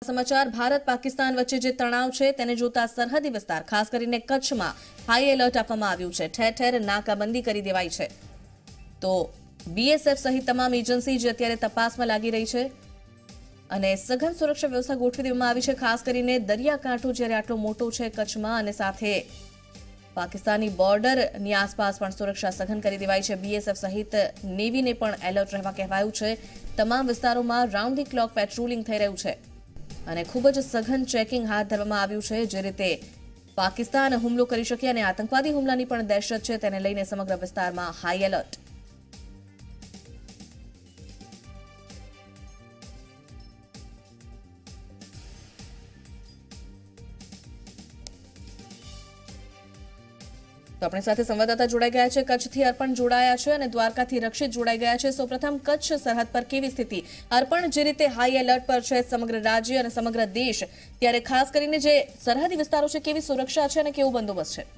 સમાચાર ભારત પાકિસ્તાન વચ્ચે જે તણાવ છે તેને જોતા સરહદી વિસ્તાર ખાસ કરીને કચ્છમાં હાઈ એલર્ટ આપવામાં આવ્યું છે। ઠેર ઠેર નાકાબંધી કરી દેવાઈ છે। તો બીએસએફ સહિત તમામ એજન્સી જે અત્યારે તપાસમાં લાગી રહી છે અને સઘન સુરક્ષા વ્યવસ્થા ગોઠવી દેવામાં આવી છે। ખાસ કરીને દરિયાકાંઠો જ્યારે આટલો મોટો છે કચ્છમાં અને સાથે પાકિસ્તાની બોર્ડરની આસપાસ પણ સુરક્ષા સઘન કરી દેવાઈ છે। બીએસએફ સહિત નેવીને પણ એલર્ટ રહેવા કહેવાયું છે। તમામ વિસ્તારોમાં રાઉન્ડ ધી ક્લોક પેટ્રોલિંગ થઈ રહ્યું છે અને ખૂબ જ સઘન ચેકિંગ હાથ ધરવામાં આવ્યું છે। જે રીતે પાકિસ્તાન હુમલો કરી શકે અને આતંકવાદી હુમલાની પણ દહેશત છે તેને લઈને સમગ્ર વિસ્તારમાં હાઈ એલર્ટ। તો આપણી સાથે સંવાદદાતા જોડાઈ ગયા છે કચ્છથી અર્પણ જોડાયા છે અને દ્વારકાથી રક્ષિત જોડાઈ ગયા છે। સૌપ્રથમ કચ્છ સરહદ પર કેવી સ્થિતિ? અર્પણ, જે રીતે હાઈ એલર્ટ પર છે સમગ્ર રાજ્ય અને સમગ્ર દેશ, ત્યારે ખાસ કરીને જે સરહદી વિસ્તારો છે કેવી સુરક્ષા છે અને કેવો બંદોબસ્ત છે?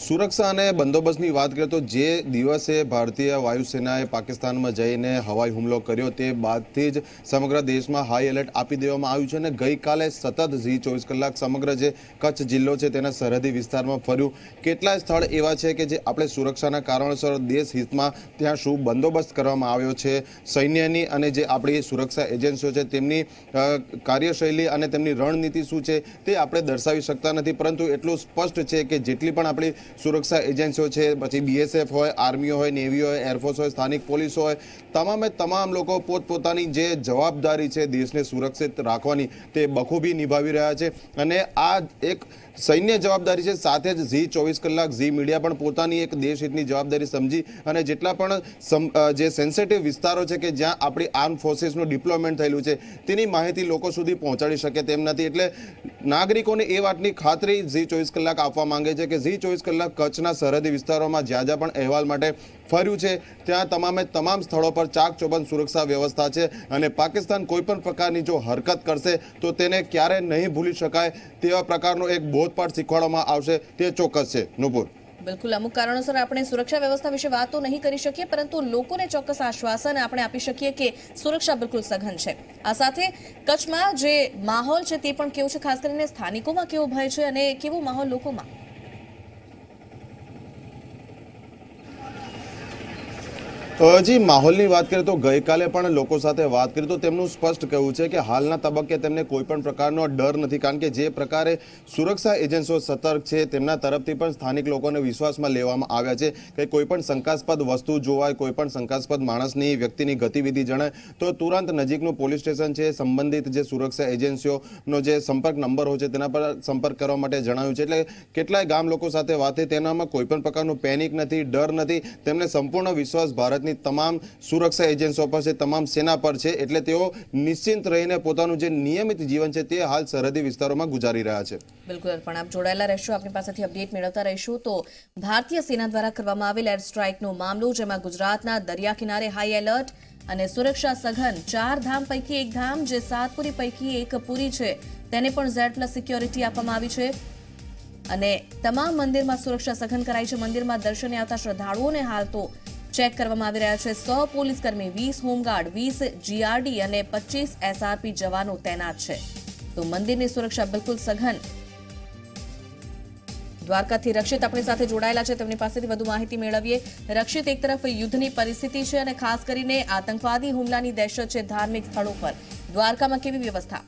સુરક્ષા અને બંદોબસ્તની વાત કરીએ તો જે દિવસે ભારતીય વાયુસેનાએ પાકિસ્તાનમાં જઈને હવાઈ હુમલો કર્યો તે બાદથી જ સમગ્ર દેશમાં હાઈ એલર્ટ આપી દેવામાં આવ્યું છે અને ગઈકાલે સતત 24 કલાક સમગ્ર જે કચ્છ જિલ્લો છે તેના સરહદી વિસ્તારમાં ફર્યું। કેટલાય સ્થળ એવા છે કે જે આપણે સુરક્ષાના કારણોસર દેશ હિતમાં ત્યાં શું બંદોબસ્ત કરવામાં આવ્યો છે, સૈન્યની અને જે આપણી સુરક્ષા એજન્સીઓ છે તેમની કાર્યશૈલી અને તેમની રણનીતિ શું છે તે આપણે દર્શાવી શકતા નથી, પરંતુ એટલું સ્પષ્ટ છે કે જેટલી પણ આપણી સુરક્ષા એજન્સીઓ છે, પછી બીએસએફ હોય, આર્મી હોય, નેવી હોય, એરફોર્સ હોય, સ્થાનિક પોલીસ હોય, તમામ લોકો પોતપોતાની જે જવાબદારી છે દેશને સુરક્ષિત રાખવાની તે બખૂબી નિભાવી રહ્યા છે અને આ એક સૈન્ય જવાબદારી છે। સાથે જ ઝી 24 કલાક ઝી મીડિયા પણ પોતાની એક દેશ હિતની જવાબદારી સમજી અને જેટલા પણ જે સેન્સિટિવ વિસ્તારો છે કે જ્યાં આપણી આર્મ ફોર્સીસનું ડિપ્લોયમેન્ટ થયેલું છે તેની માહિતી લોકો સુધી પહોંચાડી શકે તેમ નથી, એટલે નાગરિકોને એ વાતની ખાતરી ઝી 24 કલાક આપવા માંગે છે કે ઝી 24 કલાક કચ્છના સરહદી વિસ્તારોમાં જ્યાં પણ અહેવાલ માટે ફર્યું છે ત્યાં તમામ સ્થળો પર ચાકચોબંધ સુરક્ષા વ્યવસ્થા છે અને પાકિસ્તાન કોઈ પણ પ્રકારની જો હરકત કરશે તો તેને ક્યારે નહીં ભૂલી શકાય તેવા પ્રકારનો એક બોધપાઠ શીખવાડવામાં આવશે તે ચોક્કસ છે। નુપુર, બિલકુલ, અમુક કારણોસર આપણે સુરક્ષા વ્યવસ્થા વિશે વાત તો નહીં કરી શકીએ, પરંતુ લોકોને ચોક્કસ આશ્વાસન આપણે આપી શકીએ કે સુરક્ષા બિલકુલ સઘન છે। આ સાથે કચ્છમાં જે માહોલ છે તે પણ કેવો છે, ખાસ કરીને સ્થાનિકોમાં કેવો ભય છે અને કેવો માહોલ લોકોમાં? જી, માહોલની વાત કરીએ તો ગઈકાલે પણ લોકો સાથે વાત કરી તો તેમનું સ્પષ્ટ કહેવું છે કે હાલના તબક્કે તેમને કોઈ પણ પ્રકારનો ડર નથી, કારણ કે જે પ્રકારે સુરક્ષા એજન્સીઓ સતર્ક છે તેમના તરફથી પણ સ્થાનિક લોકોને વિશ્વાસમાં લેવામાં આવ્યા છે કે કોઈ પણ શંકાસ્પદ વસ્તુ જોવાય, કોઈ પણ શંકાસ્પદ માણસની વ્યક્તિની ગતિવિધિ જણાય તો તુરંત નજીકનું પોલીસ સ્ટેશન છે, સંબંધિત જે સુરક્ષા એજન્સીઓનો જે સંપર્ક નંબર હોય છે તેના પર સંપર્ક કરવા માટે જણાવ્યું છે। એટલે કેટલાય ગામ લોકો સાથે વાત થઈ તેનામાં કોઈ પણ પ્રકારનું પેનિક નથી, ડર નથી, તેમને સંપૂર્ણ વિશ્વાસ ભારતની તમામ સુરક્ષા એજન્સીઓ પર છે, તમામ સેના પર છે, એટલે તેઓ નિશ્ચિંત રહીને પોતાનું જે નિયમિત જીવન છે તે હાલ સરહદી વિસ્તારોમાં ગુજારી રહ્યા છે। બિલકુલ, પણ આપ જોડાયેલા રહેશો, આપની પાસેથી અપડેટ મેળવતા રહીશું। તો ભારતીય સેના દ્વારા કરવામાં આવેલ એર સ્ટ્રાઇકનો મામલો, જેમાં ગુજરાતના દરિયા કિનારે હાઈ એલર્ટ અને સુરક્ષા સઘન, 4 ધામ પૈકી એક ધામ જે સાતપુરી પૈકી એક પુરી છે તેને પણ Z+ સિક્યોરિટી આપવામાં આવી છે અને તમામ મંદિરમાં સુરક્ષા સઘન કરાઈ છે। મંદિરમાં દર્શને આવતા શ્રદ્ધાળુઓને હાલ તો ચેક કરવામાં આવી રહ્યા છે। 100 પોલીસકર્મી, 20 હોમગાર્ડ, 20 જીઆરડી અને 25 એસઆરપી જવાનો તૈનાત છે। તો મંદિરની સુરક્ષા બિલકુલ સઘન। દ્વારકાથી રક્ષિત આપણી સાથે જોડાયેલા છે, તેમની પાસેથી વધુ માહિતી મેળવીએ। રક્ષિત, એક તરફ યુદ્ધની પરિસ્થિતિ છે અને ખાસ કરીને આતંકવાદી હુમલાની દહેશત છે ધાર્મિક સ્થળો પર, દ્વારકામાં કેવી વ્યવસ્થા?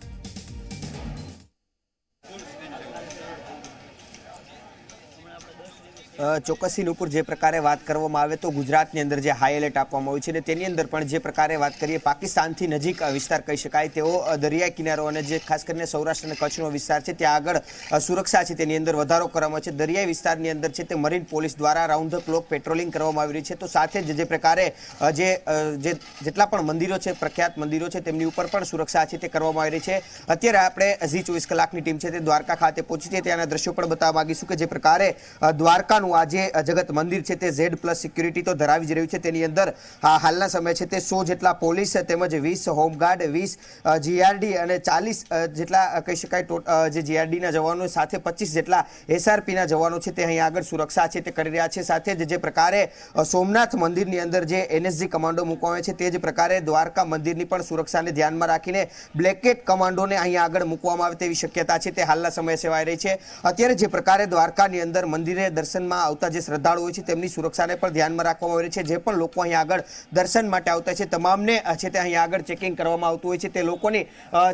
ચોક્કસી નુપુર, જે પ્રકારે વાત કરવામાં આવે તો ગુજરાતની અંદર જે હાઈ એલર્ટ આપવામાં આવ્યું છે અને તેની અંદર પણ જે પ્રકારે વાત કરીએ પાકિસ્તાનથી નજીક વિસ્તાર કહી શકાય તેવો દરિયાઈ કિનારો અને જે ખાસ કરીને સૌરાષ્ટ્ર અને કચ્છનો વિસ્તાર છે ત્યાં આગળ સુરક્ષા છે તેની અંદર વધારો કરવામાં છે। દરિયાઈ વિસ્તારની અંદર છે તે મરીન પોલીસ દ્વારા રાઉન્ડ ધ ક્લોક પેટ્રોલિંગ કરવામાં આવી રહી છે। તો સાથે જ જે પ્રકારે જેટલા પણ મંદિરો છે, પ્રખ્યાત મંદિરો છે, તેમની ઉપર પણ સુરક્ષા છે તે કરવામાં આવી રહી છે। અત્યારે આપણે ઝી 24 કલાકની ટીમ છે તે દ્વારકા ખાતે પહોંચી છે, ત્યાંના દ્રશ્યો પણ બતાવવા માંગીશું કે જે પ્રકારે દ્વારકાનું સુરક્ષાનું આ જે જગત મંદિર છે તે Z+ સિક્યુરિટી તો ધરાવી જ રહ્યું છે. તેની અંદર હાલના સમય છે તે 100 જેટલા પોલીસ તેમજ 20 હોમગાર્ડ, 20 GRD અને 40 જેટલા કહી શકાય જે GRDના જવાનો સાથે 25 જેટલા SRPના જવાનો છે તે અહીં આગળ સુરક્ષા છે તે કરી રહ્યા છે. સાથે જ જે પ્રકારે સોમનાથ મંદિરની અંદર જે NSG કમાન્ડો મૂકવામાં છે તે જ પ્રકારે દ્વારકા મંદિરની પણ સુરક્ષાને ધ્યાનમાં રાખીને બ્લેકેટ કમાન્ડોને અહીં આગળ મૂકવામાં આવે તેવી શક્યતા છે તે હાલના સમયે સેવાઈ રહી છે. અત્યારે જે પ્રકારે દ્વારકાની અંદર મંદિરે દર્શનમાં આવતા જે શ્રદ્ધાળુઓ છે તેમની સુરક્ષાને પણ ધ્યાનમાં રાખવામાં આવી રહી છે. જે પણ લોકો અહીં આગળ દર્શન માટે આવતા છે તમામને છે તે અહીં આગળ ચેકિંગ કરવામાં આવતું હોય છે. તે લોકોની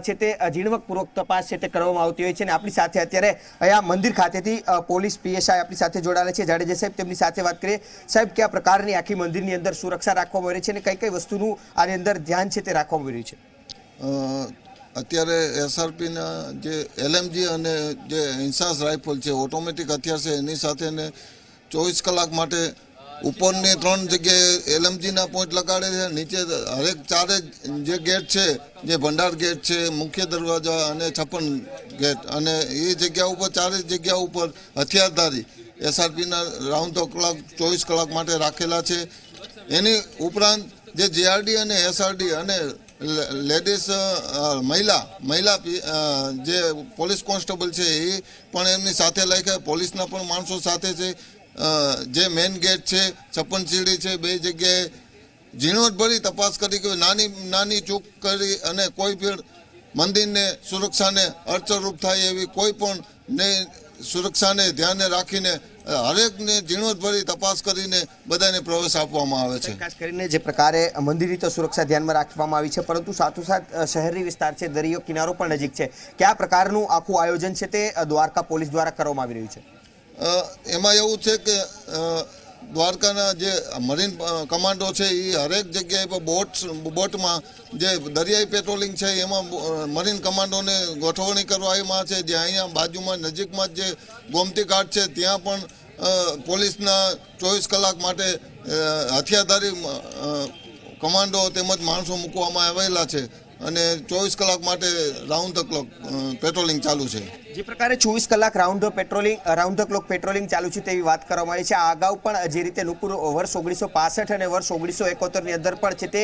છે તે ઝીણવટપૂર્વક તપાસ છે તે કરવામાં આવતી હોય છે. અને આપણી સાથે અત્યારે અહીંયા મંદિર ખાતેથી પોલીસ PSI આપણી સાથે જોડાયેલા છે, જાડેજા સાહેબ. તેમની સાથે વાત કરીએ. સાહેબ, કયા પ્રકારની આખી મંદિરની અંદર સુરક્ષા રાખવામાં આવી રહી છે અને કઈ કઈ વસ્તુનું આની અંદર ધ્યાન છે તે રાખવામાં આવી રહ્યું છે? અત્યારે SRPના જે LMG અને જે ઇન્સાસ રાઇફલ છે, ઓટોમેટિક હથિયાર છે, એની સાથે ને 24 કલાક માટે ઉપરની 3 જગ્યાએ LMGના પોઈન્ટ લગાડે છે. નીચે હરેક 4 જે ગેટ છે, જે ભંડાર ગેટ છે, મુખ્ય દરવાજા અને 56 ગેટ, અને એ જગ્યા ઉપર 4 જગ્યા ઉપર હથિયારધારી SRPના રાઉન્ડ ધ ક્લોક 24 કલાક માટે રાખેલા છે. એની ઉપરાંત જે GRD અને SRD અને લેડીઝ મહિલા જે પોલીસ કોન્સ્ટેબલ છે એ પણ એમની સાથે લાગ્યા. પોલીસના પણ માણસો સાથે છે. જે મેઇન ગેટ છે, 56 સીડી છે, 2 જગ્યાએ ઝીણવટભરી તપાસ કરી કે નાની ચૂક કરી અને કોઈ પણ મંદિરને સુરક્ષાને અડચણરૂપ થાય એવી કોઈ પણ ને સુરક્ષાને ધ્યાને રાખીને હરેકને ઝીણવટભરી તપાસ કરીને બધાને પ્રવેશ આપવામાં આવે છે. ખાસ કરીને જે પ્રકારે મંદિરની તો સુરક્ષા ધ્યાનમાં રાખવામાં આવી છે, પરંતુ સાથોસાથ શહેરી વિસ્તાર છે, દરિયો કિનારો પણ નજીક છે. કયા પ્રકારનું આખું આયોજન છે તે દ્વારકા પોલીસ દ્વારા કરવામાં આવી રહ્યું છે? એમાં એવું છે કે દ્વારકાના જે મરીન કમાન્ડો છે એ હરેક જગ્યાએ પર બોટમાં જે દરિયાઈ પેટ્રોલિંગ છે એમાં મરીન કમાન્ડોને ગોઠવણી કરવામાં છે. જે અહીંયા બાજુમાં નજીકમાં જે ગોમતી ઘાટ છે ત્યાં પણ પોલીસના 24 કલાક માટે હથિયારધારી કમાન્ડો તેમજ માણસો મૂકવામાં આવેલા છે અને 24 કલાક માટે રાઉન્ડ ધ ક્લોક પેટ્રોલિંગ ચાલુ છે. જે પ્રકારે 24 કલાક રાઉન્ડ ધ ક્લોક પેટ્રોલિંગ ચાલુ છે તેવી વાત કરવામાં આવી છે. આ અગાઉ પણ જે રીતે નુપુર વર્ષ 1965 અને વર્ષ 1971 ની અંદર પણ છે તે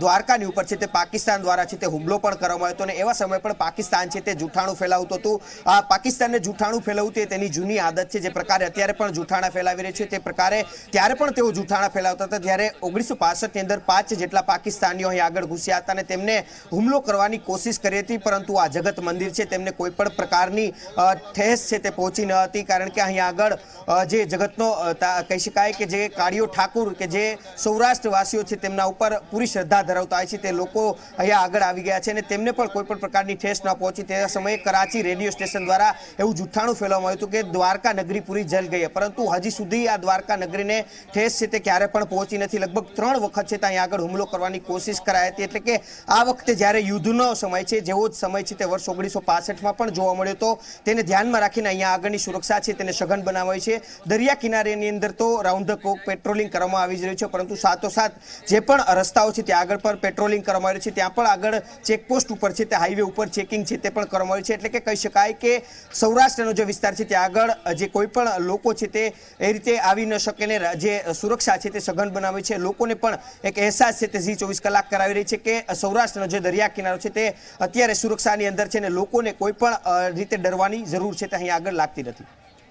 દ્વારકાની ઉપર છે તે પાકિસ્તાન દ્વારા છે તે હુમલો પણ કરવામાં આવ્યો હતો અને એવા સમયે પણ પાકિસ્તાન છે તે જૂઠાણું ફેલાવતું હતું. આ પાકિસ્તાનને જૂઠાણું ફેલાવવું તે તેની જૂની આદત છે. જે પ્રકારે અત્યારે પણ જૂઠાણા ફેલાવી રહી છે તે પ્રકારે ત્યારે પણ તેઓ જૂઠાણા ફેલાવતા હતા. જ્યારે 1965 ની અંદર 5 જેટલા પાકિસ્તાનીઓ અહીં આગળ ઘૂસ્યા હતા અને તેમને હુમલો કરવાની કોશિશ કરી હતી, પરંતુ આ જગત મંદિર છે તેમને કોઈ પણ પ્રકારની ઠેસ છે તે પહોંચી ન હતી. કારણ કે અહીં આગળ જે જગતનો કહી શકાય કે જે કાળિયો ઠાકુર કે જે સૌરાષ્ટ્રવાસીઓ છે તેમના ઉપર પૂરી શ્રદ્ધા ધરાવતા હોય છે તે લોકો અહીંયા આગળ આવી ગયા છે અને તેમને પણ કોઈ પણ પ્રકારની ઠેસ ન પહોંચી. તે સમયે કરાચી રેડિયો સ્ટેશન દ્વારા એવું જૂઠાણું ફેલાવવામાં આવ્યું હતું કે દ્વારકા નગરી પૂરી જલ ગઈ, પરંતુ હજી સુધી આ દ્વારકા નગરીને ઠેસ છે તે ક્યારે પણ પહોંચી નથી. લગભગ 3 વખત છે ત્યાં આગળ હુમલો કરવાની કોશિશ કરાઈ હતી. એટલે કે આ વખતે જ્યારે યુદ્ધનો સમય છે, જેવો જ સમય છે તે વર્ષ 1965માં પણ જોવા મળ્યો હતો, તેને ધ્યાનમાં રાખીને અહીંયા આગળની સુરક્ષા છે તેને સઘન બનાવાઈ છે. દરિયા કિનારેની અંદર તો રાઉન્ડ ધ ક્લોક પેટ્રોલિંગ કરવામાં આવી રહ્યું છે, પરંતુ સાથોસાથ જે પણ રસ્તાઓ છે ત્યાં આગળ પર પેટ્રોલિંગ કરવામાં આવ્યું છે. ત્યાં પણ આગળ ચેકપોસ્ટ ઉપર છે તે હાઈવે ઉપર ચેકિંગ છે તે પણ કરવામાં આવ્યું છે. એટલે કે કહી શકાય કે સૌરાષ્ટ્રનો જે વિસ્તાર છે ત્યાં આગળ જે કોઈ પણ લોકો છે તે એ રીતે આવી ન શકે ને જે સુરક્ષા છે તે સઘન બનાવી છે. લોકોને પણ એક અહેસાસ છે તે 24 કલાક કરાવી રહી છે કે સૌરાષ્ટ્રનો જે દરિયા કિનારો છે તે અત્યારે સુરક્ષાની અંદર છે અને લોકોને કોઈ પણ રીતે ડરવાની જરૂર છે તે અહીં આગળ લાગતી નથી.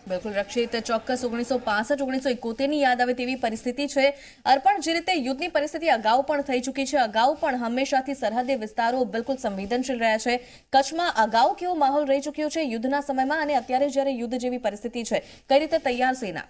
બિલકુલ રક્ષિત, ચોક્કસ 1965-1971 ની યાદ આવે તેવી પરિસ્થિતિ છે. અર્પણ, જે રીતે યુદ્ધની પરિસ્થિતિ અગાઉ પણ થઈ ચૂકી છે, અગાઉ પણ હંમેશાથી સરહદી વિસ્તારો બિલકુલ સંવેદનશીલ રહ્યા છે. કચ્છમાં અગાઉ કેવો માહોલ રહી ચૂક્યો છે યુદ્ધના સમયમાં અને અત્યારે જ્યારે યુદ્ધ જેવી પરિસ્થિતિ છે, કઈ રીતે તૈયાર સેના?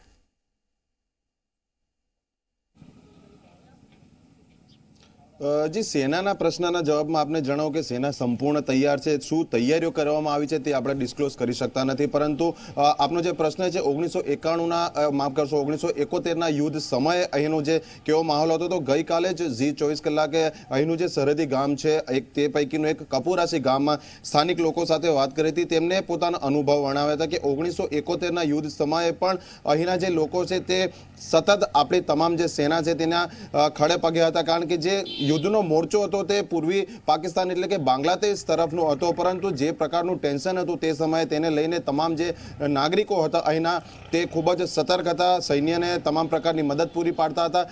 જી, સેનાના પ્રશ્નના જવાબમાં આપને જણાવો કે સેના સંપૂર્ણ તૈયાર છે. શું તૈયારીઓ કરવામાં આવી છે તે આપણે ડિસ્ક્લોઝ કરી શકતા નથી, પરંતુ આપનો જે પ્રશ્ન છે 1991ના માફ કરશો 1971ના યુદ્ધ સમયે અહીંનો જે કેવો માહોલ હતો, તો ગઈકાલે જ Zee 24 કલાકે અહીંનું જે સરહદી ગામ છે તે પૈકીનું એક કપુરાસી ગામમાં સ્થાનિક લોકો સાથે વાત કરી હતી. તેમને પોતાનો અનુભવ વર્ણવ્યા હતા કે 1971ના યુદ્ધ સમયે પણ અહીંના જે લોકો છે તે સતત આપણી તમામ જે સેના છે તેના ખડે પગે હતા, કારણ કે જે યુદ્ધનો મોરચો હતો તે પૂર્વી પાકિસ્તાન એટલે કે બાંગ્લાદેશ તરફનો હતો, પરંતુ જે પ્રકારનું ટેન્શન હતું તે સમયે તેને લઈને તમામ જે નાગરિકો હતા અહીંના તે ખૂબ જ સતર્ક હતા, સૈન્યને તમામ પ્રકારની મદદ પૂરી પાડતા હતા.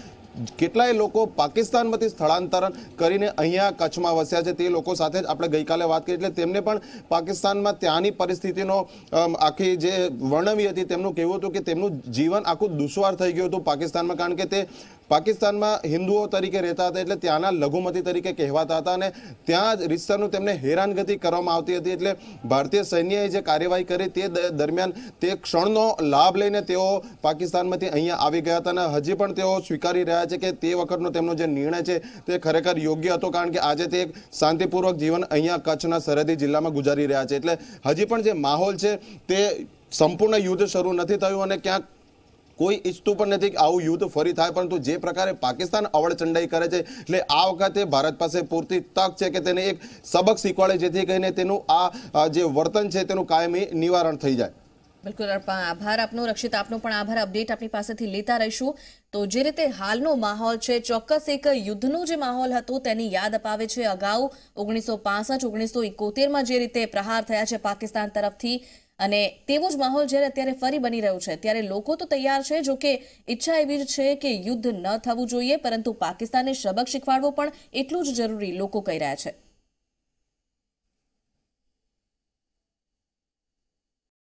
કેટલાય લોકો પાકિસ્તાનમાંથી સ્થળાંતરણ કરીને અહીંયા કચ્છમાં વસ્યા છે તે લોકો સાથે જ આપણે ગઈકાલે વાત કરી, એટલે તેમને પણ પાકિસ્તાનમાં ત્યાંની પરિસ્થિતિનો આખી જે વર્ણવી હતી તેમનું કહેવું હતું કે તેમનું જીવન આખું દુશ્વાર થઈ ગયું હતું પાકિસ્તાનમાં, કારણ કે તે પાકિસ્તાનમાં હિન્દુઓ તરીકે રહેતા હતા એટલે ત્યાંના લઘુમતી તરીકે કહેવાતા હતા અને ત્યાં જ રીતસરનું તેમને હેરાનગતિ કરવામાં આવતી હતી. એટલે ભારતીય સૈન્યએ જે કાર્યવાહી કરી તે દરમિયાન તે ક્ષણનો લાભ લઈને તેઓ પાકિસ્તાનમાંથી અહીંયા આવી ગયા હતા અને હજી પણ તેઓ સ્વીકારી રહ્યા છે કે તે વખતનો તેમનો જે નિર્ણય છે તે ખરેખર યોગ્ય હતો, કારણ કે આજે તે એક શાંતિપૂર્વક જીવન અહીંયા કચ્છના સરહદી જિલ્લામાં ગુજારી રહ્યા છે. એટલે હજી પણ જે માહોલ છે તે સંપૂર્ણ યુદ્ધ શરૂ નથી થયું અને ક્યાંક કોઈ ઈચ્છતું પણ નથી કે આવું યુદ્ધ ફરી થાય, પરંતુ જે પ્રકારે પાકિસ્તાન અવળચંડાઈ કરે છે એટલે આ વખતે ભારત પાસે પૂરતી તક છે કે તેને એક સબક શીખવાડે જેથી કરીને તેનું આ જે વર્તન છે તેનું કાયમી નિવારણ થઈ જાય. બિલકુલ આભાર આપનો રક્ષિત, આપનો પણ આભાર. અપડેટ આપણી પાસેથી લેતા રહીશું. તો જે રીતે હાલનો માહોલ છે ચોક્કસ એક યુદ્ધનો જે માહોલ હતો તેની યાદ અપાવે છે. અગાઉ 1965-1971માં જે રીતે પ્રહાર થયા છે પાકિસ્તાન તરફથી અને તેવો જ માહોલ જ્યારે અત્યારે ફરી બની રહ્યો છે ત્યારે લોકો તો તૈયાર છે, જો કે ઈચ્છા એવી જ છે કે યુદ્ધ ન થવું જોઈએ, પરંતુ પાકિસ્તાનને સબક શીખવાડવો પણ એટલું જ જરૂરી લોકો કહી રહ્યા છે.